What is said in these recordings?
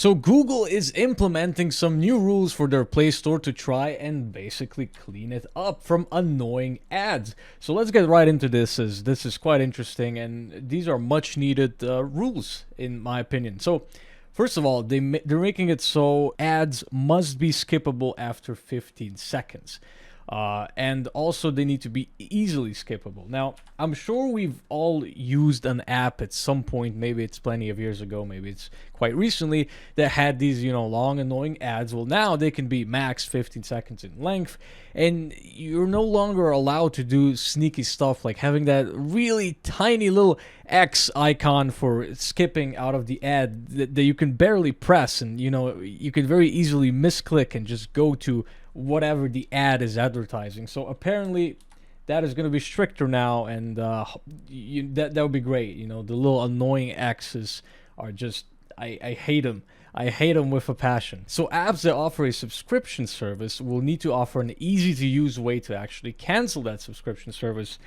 So Google is implementing some new rules for their Play Store to try and basically clean it up from annoying ads. So let's get right into this, as this is quite interesting, and these are much needed rules in my opinion. So first of all, they're making it so ads must be skippable after 15 seconds. And also they need to be easily skippable. Now, I'm sure we've all used an app at some point, maybe it's plenty of years ago, maybe it's quite recently, that had these, long annoying ads. Well, now they can be max 15 seconds in length, and you're no longer allowed to do sneaky stuff like having that really tiny little X icon for skipping out of the ad that you can barely press, and you can very easily misclick and just go to whatever the ad is advertising. So apparently that is going to be stricter now, and that would be great. The little annoying X's are just, I hate them. I hate them with a passion. So apps that offer a subscription service will need to offer an easy to use way to actually cancel that subscription service,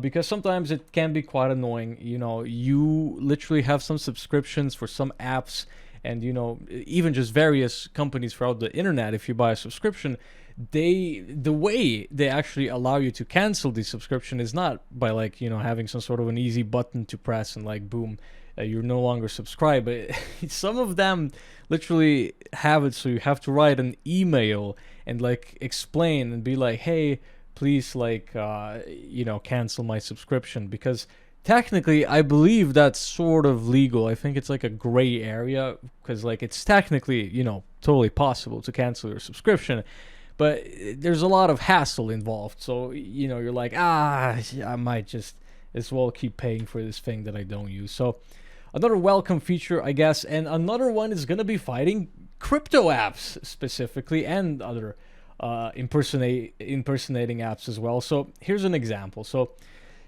because sometimes it can be quite annoying. You literally have some subscriptions for some apps, and even just various companies throughout the internet. If you buy a subscription, the way they actually allow you to cancel the subscription is not by having some sort of an easy button to press and boom, you're no longer subscribed. But some of them literally have it so you have to write an email and explain and be like, hey, please cancel my subscription, because technically, I believe that's sort of legal. I think it's a gray area, because it's technically, totally possible to cancel your subscription, but there's a lot of hassle involved. So, you're like, I might just as well keep paying for this thing that I don't use. So another welcome feature, I guess. And another one is going to be fighting crypto apps specifically, and other impersonating apps as well. So here's an example. So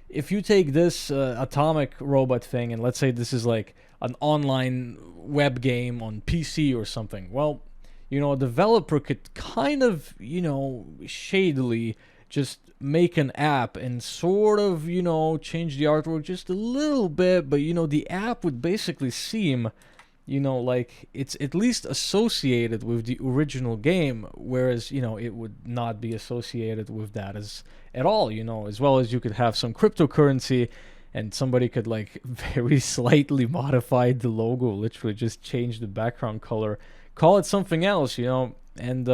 if you take this atomic robot thing, and let's say this is an online web game on PC or something, well, a developer could kind of, shadily just make an app and sort of, change the artwork just a little bit, but, the app would basically seem, it's at least associated with the original game, whereas, it would not be associated with that at all, as well as you could have some cryptocurrency, and somebody could very slightly modify the logo, literally just change the background color, call it something else, and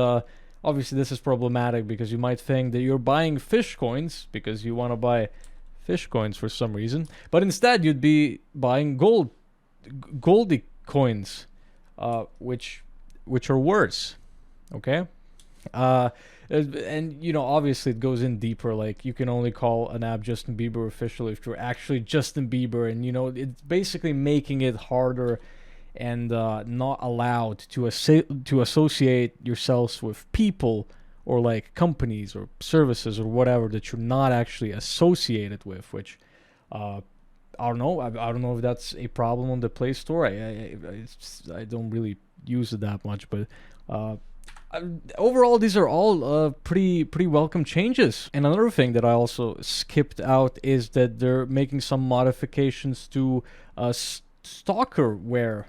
obviously this is problematic, because you might think that you're buying fish coins because you want to buy fish coins for some reason, but instead you'd be buying goldy coins, which are worse. Okay. And obviously it goes in deeper. You can only call an app Justin Bieber official if you're actually Justin Bieber, and it's basically making it harder and not allowed to associate yourselves with people or companies or services or whatever that you're not actually associated with, which I don't know. I don't know if that's a problem on the Play Store. I don't really use it that much, but overall, these are all pretty welcome changes. And another thing that I also skipped out is that they're making some modifications to stalkerware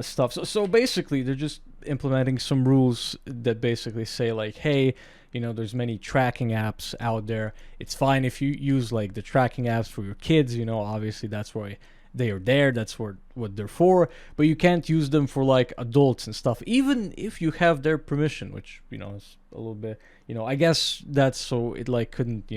stuff. So basically, they're just implementing some rules that basically say hey, there's many tracking apps out there. It's fine if you use the tracking apps for your kids. Obviously that's why they are there. That's what they're for. But you can't use them for adults and stuff, even if you have their permission, which is a little bit. I guess that's so it couldn't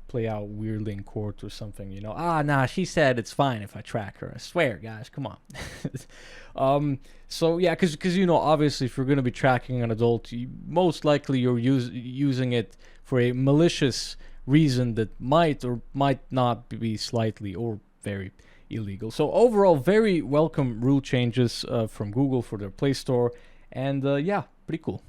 play out weirdly in court or something. Nah, she said it's fine if I track her. I swear, guys, come on. So yeah, because obviously if you're going to be tracking an adult, most likely you're using it for a malicious reason that might or might not be slightly or very illegal. So overall, very welcome rule changes from Google for their Play Store, and yeah, pretty cool.